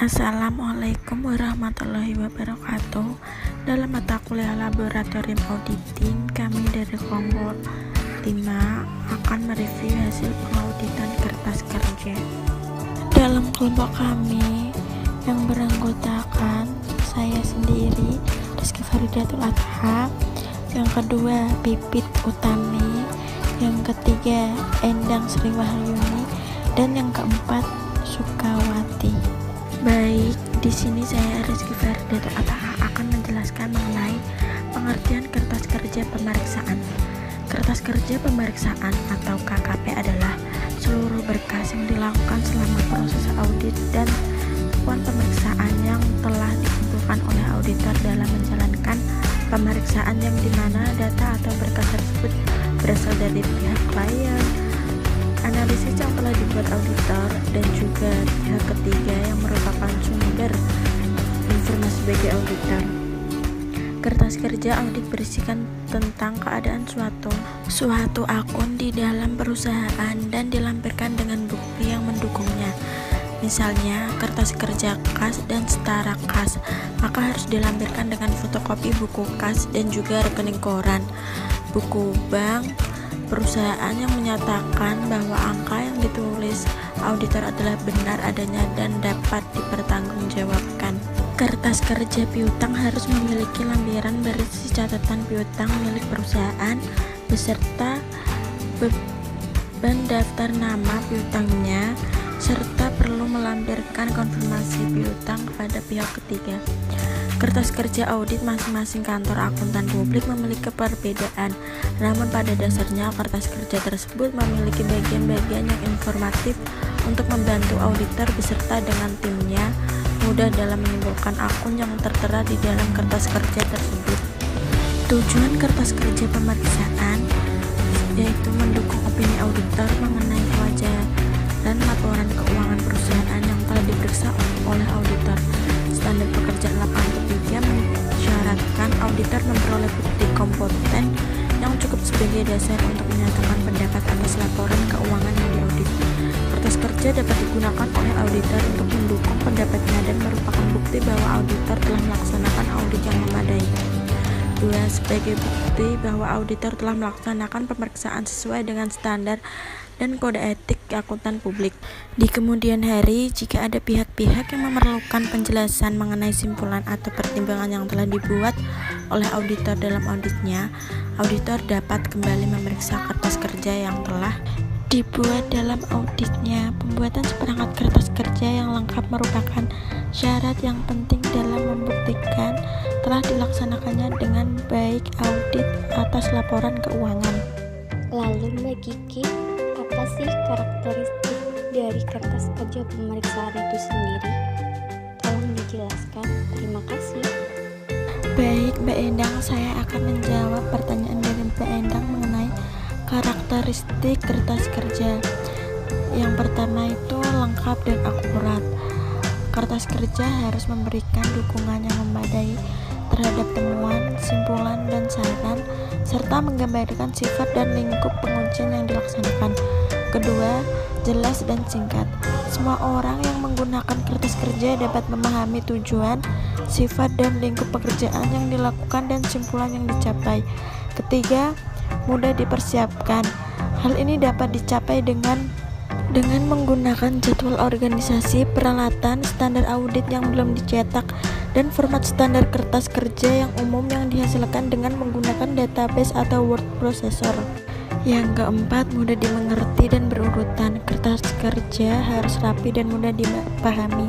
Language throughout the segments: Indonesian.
Assalamualaikum warahmatullahi wabarakatuh. Dalam mata kuliah laboratorium auditing, kami dari kelompok 5 akan mereview hasil pengauditan kertas kerja. Dalam kelompok kami yang beranggotakan saya sendiri, Rizky Faridatul Adha, yang kedua Pipit Utami, yang ketiga Endang Sri Wahyuni, dan yang keempat Sukawati. Baik, di sini saya Rizky Faridatul Adha akan menjelaskan mengenai pengertian kertas kerja pemeriksaan. Kertas kerja pemeriksaan atau KKP adalah seluruh berkas yang dilakukan selama proses audit dan temuan pemeriksaan yang telah dikumpulkan oleh auditor dalam menjalankan pemeriksaan, yang dimana data atau berkas tersebut berasal dari pihak klien, analisis yang telah dibuat auditor, dan juga pihak ketiga yang merupakan sumber informasi bagi auditor. Kertas kerja audit berisikan tentang keadaan suatu akun di dalam perusahaan dan dilampirkan dengan bukti yang mendukungnya. Misalnya, kertas kerja kas dan setara kas, maka harus dilampirkan dengan fotokopi buku kas dan juga rekening koran, buku bank perusahaan yang menyatakan bahwa angka yang ditulis auditor adalah benar adanya dan dapat dipertanggungjawabkan. Kertas kerja piutang harus memiliki lampiran berisi catatan piutang milik perusahaan beserta beban daftar nama piutangnya, serta perlu melampirkan konfirmasi piutang kepada pihak ketiga. Kertas kerja audit masing-masing kantor akuntan publik memiliki perbedaan, namun pada dasarnya kertas kerja tersebut memiliki bagian-bagian yang informatif untuk membantu auditor beserta dengan timnya mudah dalam menyimpulkan akun yang tertera di dalam kertas kerja tersebut. Tujuan kertas kerja pemeriksaan yaitu mendukung opini auditor mengenai kewajaran laporan keuangan perusahaan yang telah diperiksa oleh auditor. Standar pekerjaan lapangan ketiga mensyaratkan auditor memperoleh bukti kompeten yang cukup sebagai dasar untuk menyatakan pendapat atas laporan keuangan yang diaudit. Kertas kerja dapat digunakan oleh auditor untuk mendukung pendapatnya dan merupakan bukti bahwa auditor telah melaksanakan audit yang memadai. 2. Sebagai bukti bahwa auditor telah melaksanakan pemeriksaan sesuai dengan standar dan kode etik akuntan publik. Di kemudian hari, jika ada pihak-pihak yang memerlukan penjelasan mengenai simpulan atau pertimbangan yang telah dibuat oleh auditor dalam auditnya, auditor dapat kembali memeriksa kertas kerja yang telah dibuat dalam auditnya. Pembuatan seperangkat kertas kerja yang lengkap merupakan syarat yang penting dalam membuktikan telah dilaksanakannya dengan baik audit atas laporan keuangan. Lalu Mbak Kiki, apa sih karakteristik dari kertas kerja pemeriksaan itu sendiri? Tolong dijelaskan. Terima kasih. Baik Mbak Endang, saya akan menjawab pertanyaan dari Mbak Endang mengenai karakteristik kertas kerja. Yang pertama itu lengkap dan akurat. Kertas kerja harus memberikan dukungan yang memadai terhadap temuan, simpulan, dan saran, serta menggambarkan sifat dan lingkup pengujian yang dilaksanakan. Kedua, jelas dan singkat. Semua orang yang menggunakan kertas kerja dapat memahami tujuan, sifat, dan lingkup pekerjaan yang dilakukan dan simpulan yang dicapai. Ketiga, mudah dipersiapkan. Hal ini dapat dicapai dengan menggunakan jadwal organisasi, peralatan, standar audit yang belum dicetak, dan format standar kertas kerja yang umum yang dihasilkan dengan menggunakan database atau word processor. Yang keempat, mudah dimengerti dan berurutan. Kertas kerja harus rapi dan mudah dipahami.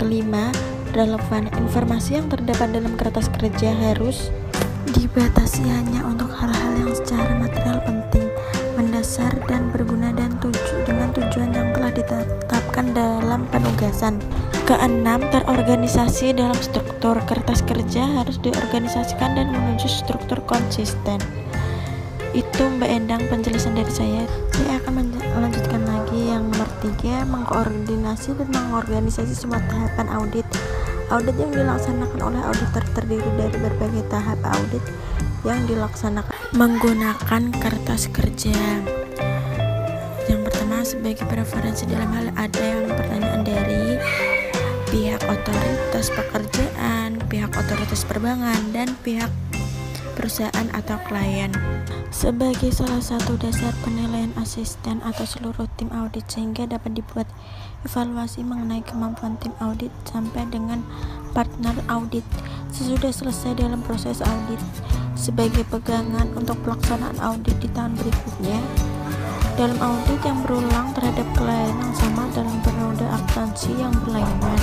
Kelima, relevan. Informasi yang terdapat dalam kertas kerja harus dibatasi hanya untuk hal-hal yang secara material penting, mendasar, dan berguna dengan tujuan yang telah ditetapkan dalam penugasan. Keenam, terorganisasi dalam struktur. Kertas kerja harus diorganisasikan dan menuju struktur konsisten. Itu Mbak Endang penjelasan dari saya. Saya akan melanjutkan lagi yang nomor 3, mengkoordinasi dan mengorganisasi semua tahapan audit. Audit yang dilaksanakan oleh auditor terdiri dari berbagai tahap audit yang dilaksanakan menggunakan kertas kerja. Yang pertama, sebagai preferensi dalam hal ada yang pertanyaan dari pihak otoritas pekerjaan, pihak otoritas perbankan, dan pihak perusahaan atau klien. Sebagai salah satu dasar penilaian asisten atau seluruh tim audit, sehingga dapat dibuat evaluasi mengenai kemampuan tim audit sampai dengan partner audit sesudah selesai dalam proses audit, sebagai pegangan untuk pelaksanaan audit di tahun berikutnya. Dalam audit yang berulang terhadap klien yang sama dalam periode akuntansi yang berlainan,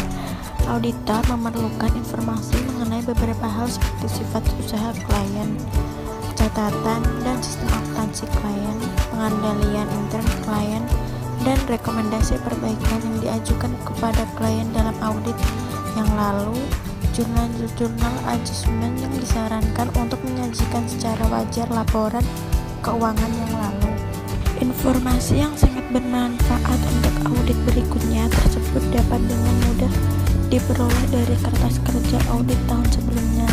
auditor memerlukan informasi mengenai beberapa hal seperti sifat usaha klien, catatan dan sistem akuntansi klien, pengandalian intern klien, dan rekomendasi perbaikan yang diajukan kepada klien dalam audit yang lalu, jurnal adjustment yang disarankan untuk menyajikan secara wajar laporan keuangan yang lalu. Informasi yang sangat bermanfaat untuk audit berikutnya tersebut dapat dengan mudah diperoleh dari kertas kerja audit tahun sebelumnya,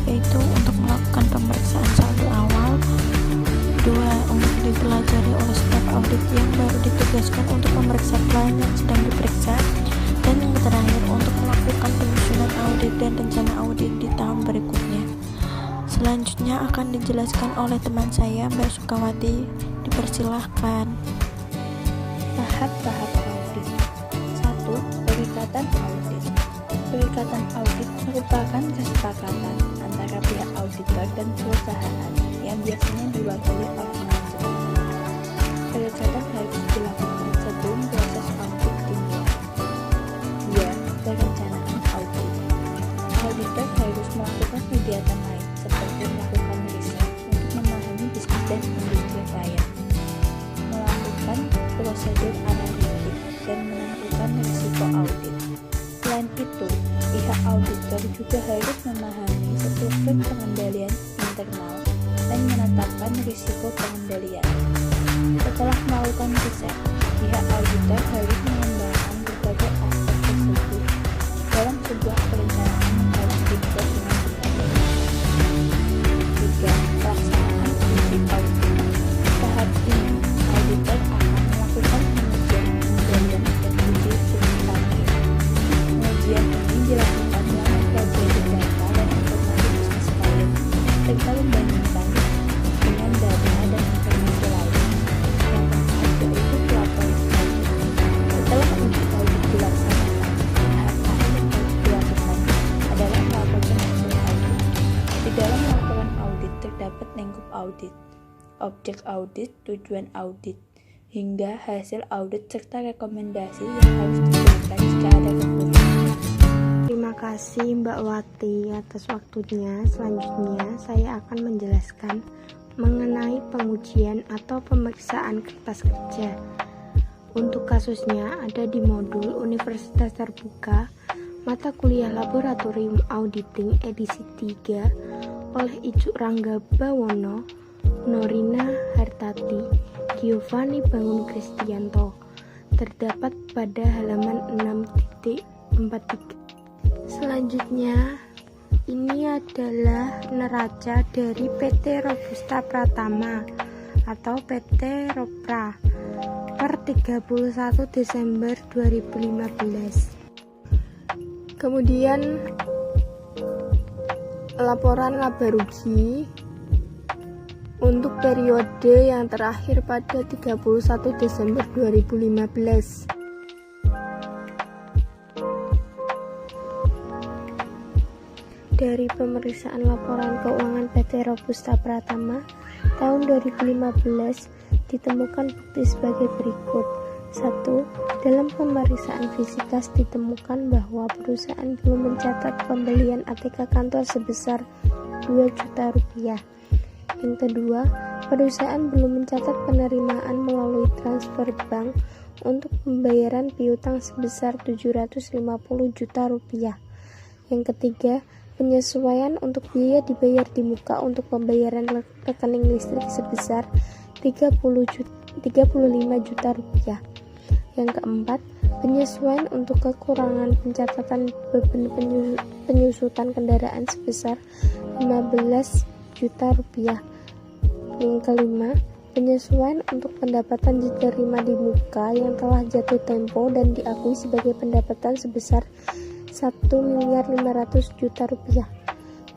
yaitu untuk melakukan pemeriksaan saldo awal, 2. Untuk dipelajari oleh staf audit yang baru ditugaskan untuk memeriksa klien yang sedang diperiksa, dan yang terakhir untuk melakukan penyusunan audit dan rencana audit di tahun berikutnya. Selanjutnya akan dijelaskan oleh teman saya, Mbak Sukawati. Dipersilahkan. Tahap-tahap audit. 1. Perikatan audit. Perikatan audit merupakan kesepakatan antara pihak auditor dan perusahaan yang biasanya diwakili oleh manajemen. Perikatan harus dilakukan sebelum proses audit dimulai. 2. Perencanaan audit. Auditor harus melakukan kegiatan lain seperti melakukan riset untuk memahami bisnis dan industri klien, melakukan prosedur analitik, dan menentukan risiko audit. Selain itu, pihak auditor juga harus memahami struktur pengendalian internal dan menetapkan risiko pengendalian. Setelah melakukan riset, pihak auditor harus mengembangkan berbagai aspek tersebut dalam sebuah perencanaan yang harus dibuat dengan benar. 3. Pelaksanaan fungsi audit. Tahap ini, auditor akan melakukan pengujian pengendalian dan uji substansi. Pengujian ini dilakukan dengan mempelajari data dan informasi bisnis klien, serta membandingkan dengan data dan informasi lain. Yang keempat yaitu pelaporan audit. Setelah uji audit dilaksanakan, tahap akhir yang harus dilakukan adalah melaporkan hasil audit. Di dalam laporan audit terdapat lingkup audit, objek audit, tujuan audit, hingga hasil audit serta rekomendasi yang harus diberikan jika ada kekurangan. Terima kasih Mbak Wati atas waktunya. Selanjutnya saya akan menjelaskan mengenai pengujian atau pemeriksaan kertas kerja. Untuk kasusnya ada di modul Universitas Terbuka, mata kuliah Laboratorium Auditing edisi 3 oleh Icuk Rangga Bawono, Norina Hartati, Giovanni Bangun Kristianto, terdapat pada halaman 6.43. Selanjutnya, ini adalah neraca dari PT Robusta Pratama atau PT Ropra per 31 Desember 2015. Kemudian laporan laba rugi untuk periode yang terakhir pada 31 Desember 2015. Dari pemeriksaan laporan keuangan PT Robusta Pratama tahun 2015 ditemukan bukti sebagai berikut. 1. Dalam pemeriksaan fisikas ditemukan bahwa perusahaan belum mencatat pembelian ATK kantor sebesar 2 juta rupiah. Yang kedua, perusahaan belum mencatat penerimaan melalui transfer bank untuk pembayaran piutang sebesar 750 juta rupiah. Yang ketiga, penyesuaian untuk biaya dibayar di muka untuk pembayaran rekening listrik sebesar 35 juta rupiah. Yang keempat, penyesuaian untuk kekurangan pencatatan beban penyusutan kendaraan sebesar 15 juta rupiah. Yang kelima, penyesuaian untuk pendapatan diterima di muka yang telah jatuh tempo dan diakui sebagai pendapatan sebesar 1.500.000.000 rupiah.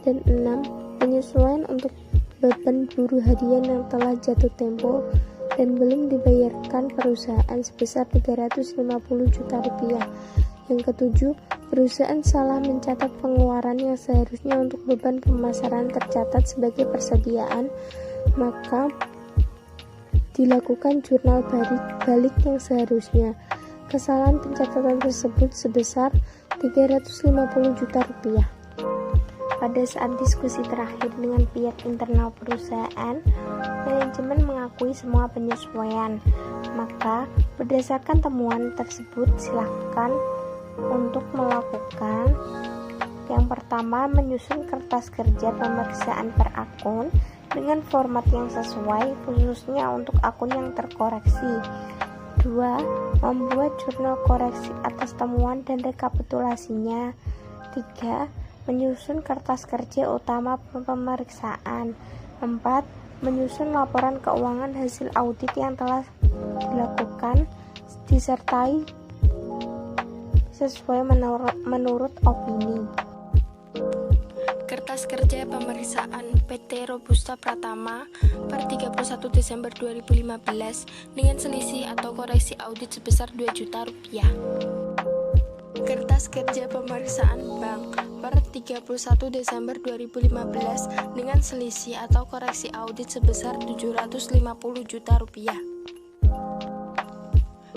Dan 6. Penyesuaian untuk beban buruh harian yang telah jatuh tempo dan belum dibayarkan perusahaan sebesar 350 juta rupiah. Yang ketujuh, perusahaan salah mencatat pengeluaran yang seharusnya untuk beban pemasaran tercatat sebagai persediaan, maka dilakukan jurnal balik yang seharusnya. Kesalahan pencatatan tersebut sebesar 350 juta rupiah. Pada saat diskusi terakhir dengan pihak internal perusahaan, manajemen mengakui semua penyesuaian. Maka, berdasarkan temuan tersebut, silakan untuk melakukan yang pertama, menyusun kertas kerja pemeriksaan per akun dengan format yang sesuai, khususnya untuk akun yang terkoreksi. 2. Membuat jurnal koreksi atas temuan dan rekapitulasinya. 3. Menyusun kertas kerja utama pemeriksaan. 4. Menyusun laporan keuangan hasil audit yang telah dilakukan, disertai sesuai menurut opini. Kertas kerja pemeriksaan PT Robusta Pratama per 31 Desember 2015 dengan selisih atau koreksi audit sebesar 2 juta rupiah. Kertas kerja pemeriksaan bank per 31 Desember 2015 dengan selisih atau koreksi audit sebesar 750 juta rupiah.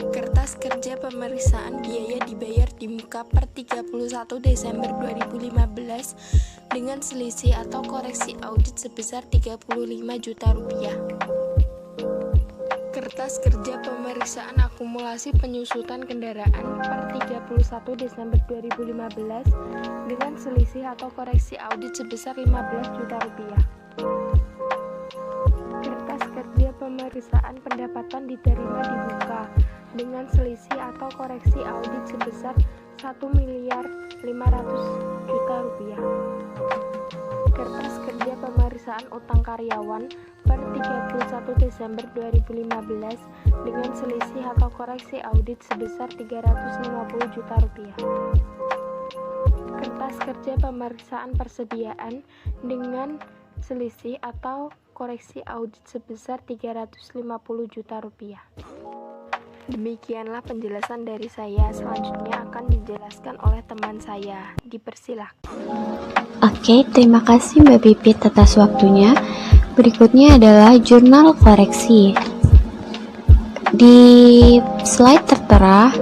Kertas kerja pemeriksaan biaya dibayar di muka per 31 Desember 2015 dengan selisih atau koreksi audit sebesar 35 juta rupiah. Kertas kerja pemeriksaan akumulasi penyusutan kendaraan per 31 Desember 2015 dengan selisih atau koreksi audit sebesar 15 juta rupiah. Kertas kerja pemeriksaan pendapatan diterima di muka dengan selisih atau koreksi audit sebesar 1.500.000.000 rupiah. Kertas kerja pemeriksaan utang karyawan per 31 Desember 2015 dengan selisih atau koreksi audit sebesar 350 juta rupiah. Kertas kerja pemeriksaan persediaan dengan selisih atau koreksi audit sebesar 350 juta rupiah. Demikianlah penjelasan dari saya. Selanjutnya akan dijelaskan oleh teman saya. Dipersilahkan. Oke, terima kasih Mbak Pipit atas waktunya. Berikutnya adalah jurnal koreksi. Di slide tertera,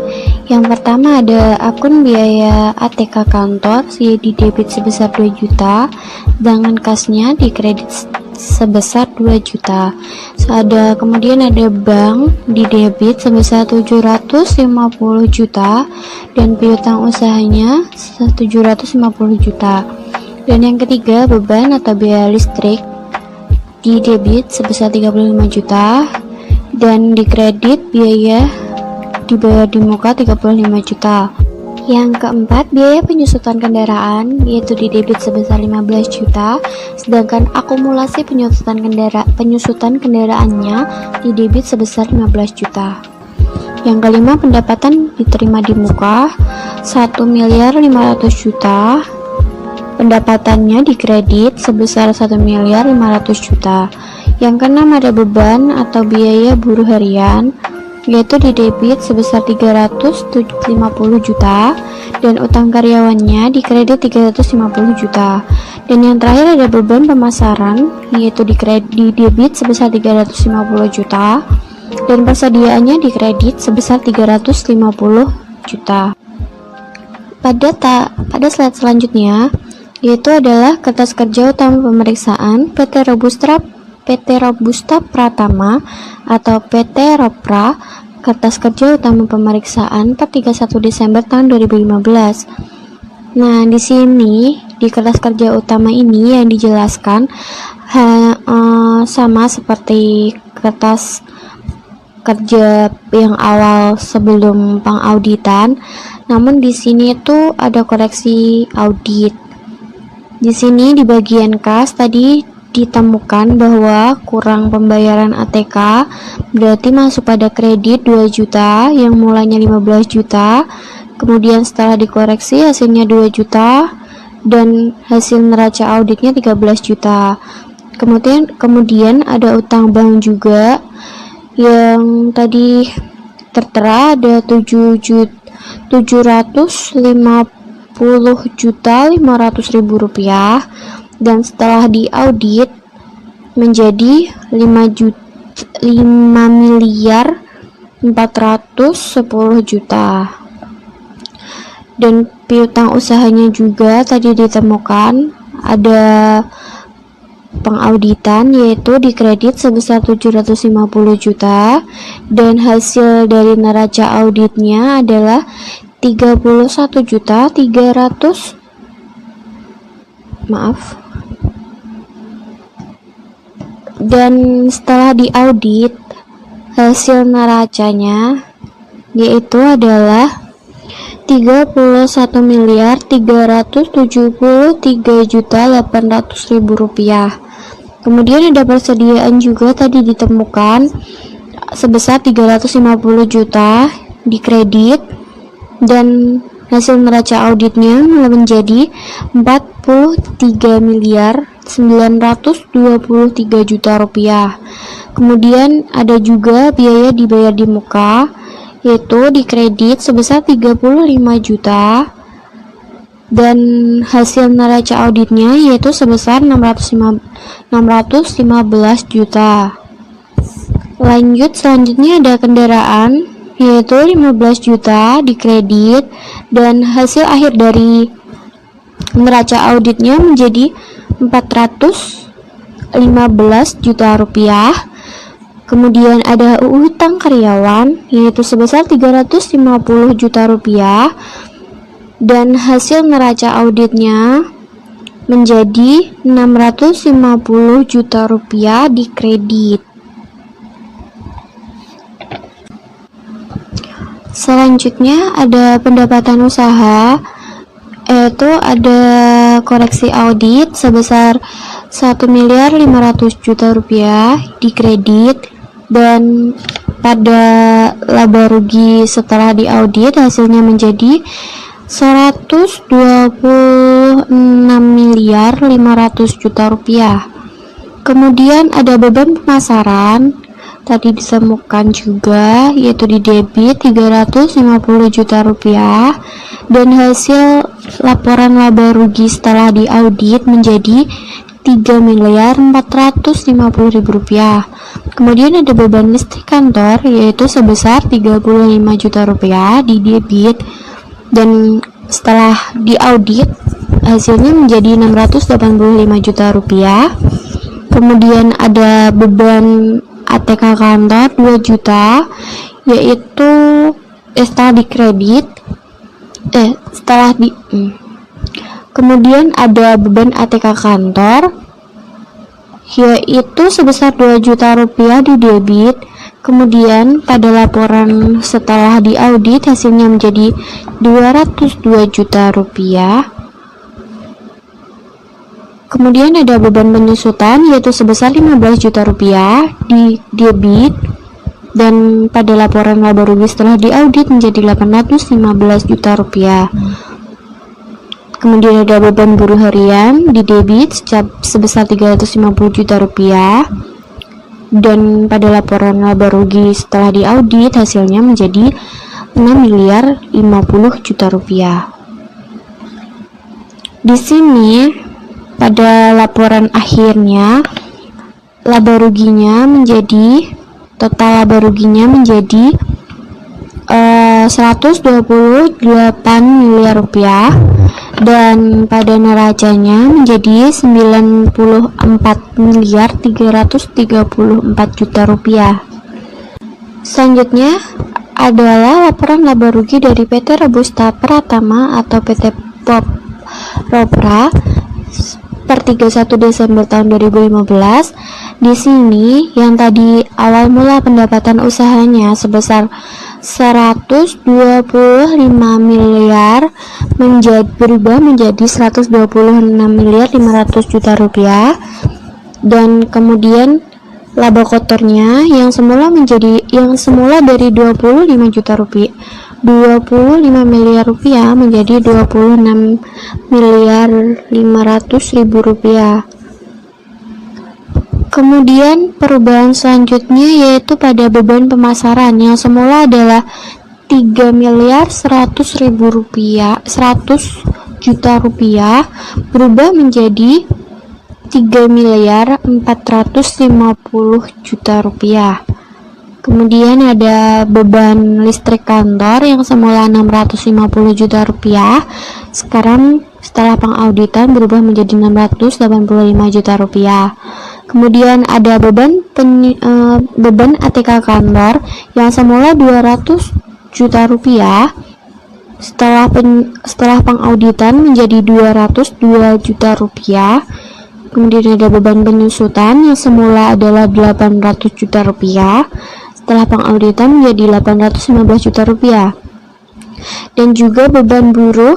yang pertama ada akun biaya ATK kantor di debit sebesar 2 juta, sedangkan kasnya di kredit sebesar 2 juta. Kemudian ada bank di debit sebesar 750 juta dan piutang usahanya 750 juta. Dan yang ketiga, beban atau biaya listrik di debit sebesar 35 juta dan di kredit biaya dibayar di muka 35 juta. Yang keempat, biaya penyusutan kendaraan yaitu di debit sebesar 15 juta, sedangkan akumulasi penyusutan kendaraannya di debit sebesar 15 juta. Yang kelima, pendapatan diterima di muka 1.500.000.000 juta. Pendapatannya di kredit sebesar 1.500.000.000 juta. Yang keenam, ada beban atau biaya buruh harian yaitu di debit sebesar 350 juta dan utang karyawannya di kredit 350 juta. Dan yang terakhir ada beban pemasaran yaitu di debit sebesar 350 juta dan persediaannya di kredit sebesar 350 juta. Pada slide selanjutnya yaitu adalah kertas kerja utama pemeriksaan PT Robusta Pratama atau PT Ropra, kertas kerja utama pemeriksaan per 31 Desember tahun 2015. Nah, di sini di kertas kerja utama ini yang dijelaskan sama seperti kertas kerja yang awal sebelum pengauditan, namun di sini itu ada koreksi audit. Di sini di bagian kas tadi ditemukan bahwa kurang pembayaran ATK, berarti masuk pada kredit 2 juta yang mulanya 15 juta, kemudian setelah dikoreksi hasilnya 2 juta dan hasil neraca auditnya 13 juta. Kemudian ada utang bank juga yang tadi tertera ada 750.500.000 rupiah, dan setelah diaudit menjadi 5.410 juta. Dan piutang usahanya juga tadi ditemukan ada pengauditan, yaitu dikredit sebesar 750 juta dan hasil dari neraca auditnya adalah 31.300.000. Dan setelah diaudit hasil neracanya yaitu adalah 31.373.800.000 rupiah. Kemudian ada persediaan juga tadi ditemukan sebesar 350 juta dikredit dan hasil neraca auditnya menjadi 43.923 juta rupiah. Kemudian ada juga biaya dibayar di muka, yaitu dikredit sebesar 35 juta dan hasil neraca auditnya yaitu sebesar 615 juta. Selanjutnya ada kendaraan, yaitu 15 juta dikredit dan hasil akhir dari neraca auditnya menjadi 415 juta rupiah. Kemudian ada utang karyawan, yaitu sebesar 350 juta rupiah dan hasil neraca auditnya menjadi 650 juta rupiah dikredit. Selanjutnya ada pendapatan usaha, yaitu ada koreksi audit sebesar 1.500.000 rupiah dikredit, dan pada laba rugi setelah diaudit hasilnya menjadi 126.500.000 rupiah. Kemudian ada beban pemasaran tadi ditemukan juga, yaitu di debit 350 juta rupiah dan hasil laporan laba rugi setelah diaudit menjadi 3.450.000 rupiah. Kemudian ada beban listrik kantor, yaitu sebesar 35 juta rupiah di debit dan setelah diaudit hasilnya menjadi 685 juta rupiah. Kemudian ada beban ATK kantor 2 juta, yaitu setelah dikredit kemudian ada beban ATK kantor yaitu sebesar 2 juta rupiah di debit. Kemudian pada laporan setelah diaudit hasilnya menjadi 202 juta rupiah. Kemudian ada beban penyusutan, yaitu sebesar 15 juta rupiah di debit dan pada laporan laba rugi setelah diaudit menjadi 815 juta rupiah. Kemudian ada beban buruh harian di debit sebesar 350 juta rupiah dan pada laporan laba rugi setelah diaudit hasilnya menjadi 6.050 juta rupiah. Di sini pada laporan akhirnya total laba ruginya menjadi 128 miliar rupiah dan pada neracanya menjadi 94.334 juta rupiah. Selanjutnya adalah laporan laba rugi dari PT Robusta Pratama atau PT POP Ropra per 31 Desember tahun 2015. Di sini yang tadi awal mula pendapatan usahanya sebesar 125 miliar berubah menjadi 126 miliar 500 juta rupiah. Dan kemudian laba kotornya yang semula dari 25 juta rupiah 25 miliar rupiah menjadi 26 miliar 500.000 rupiah. Kemudian perubahan selanjutnya yaitu pada beban pemasaran yang semula adalah 3 miliar 100 juta rupiah berubah menjadi 3 miliar 450 juta rupiah. Kemudian ada beban listrik kantor yang semula 650 juta rupiah, sekarang setelah pengauditan berubah menjadi 685 juta rupiah. Kemudian ada beban ATK kantor yang semula 200 juta rupiah, setelah pengauditan menjadi 202 juta rupiah. Kemudian ada beban penyusutan yang semula adalah 800 juta rupiah, setelah pengauditan menjadi 815 juta rupiah. Dan juga beban buruh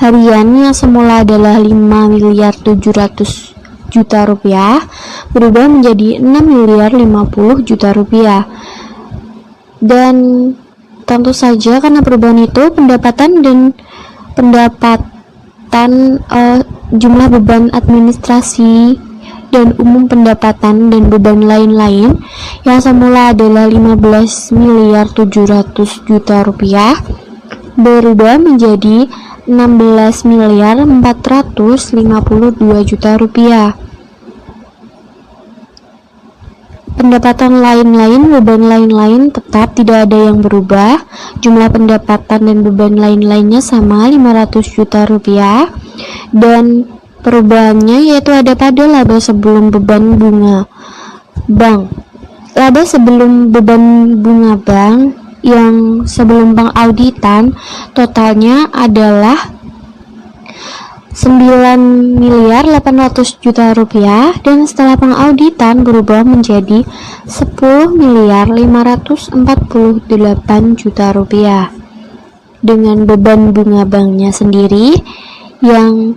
harian yang semula adalah 5 miliar 700 juta rupiah berubah menjadi 6 miliar 50 juta rupiah. Dan tentu saja karena perubahan itu jumlah beban administrasi dan umum pendapatan dan beban lain-lain yang semula adalah 15 miliar 700 juta rupiah berubah menjadi 16 miliar 452 juta rupiah. Pendapatan lain-lain, beban lain-lain tetap tidak ada yang berubah. Jumlah pendapatan dan beban lain-lainnya sama 500 juta rupiah. Dan perubahannya yaitu ada pada laba sebelum beban bunga bank. Laba sebelum beban bunga bank yang sebelum pengauditan totalnya adalah 9 miliar 800 juta rupiah dan setelah pengauditan berubah menjadi 10 miliar 548 juta rupiah. Dengan beban bunga banknya sendiri yang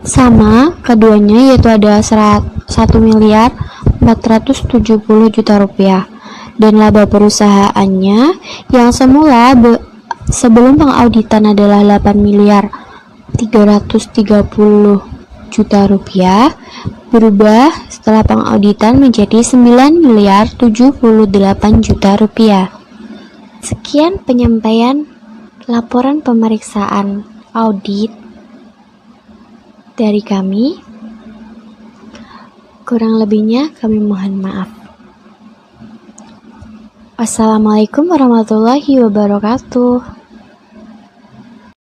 sama keduanya yaitu ada 1 miliar 470 juta rupiah dan laba perusahaannya yang semula sebelum pengauditan adalah 8 miliar 330 juta rupiah berubah setelah pengauditan menjadi 9 miliar 78 juta rupiah. Sekian penyampaian laporan pemeriksaan audit dari kami. Kurang lebihnya kami mohon maaf. Wassalamualaikum warahmatullahi wabarakatuh.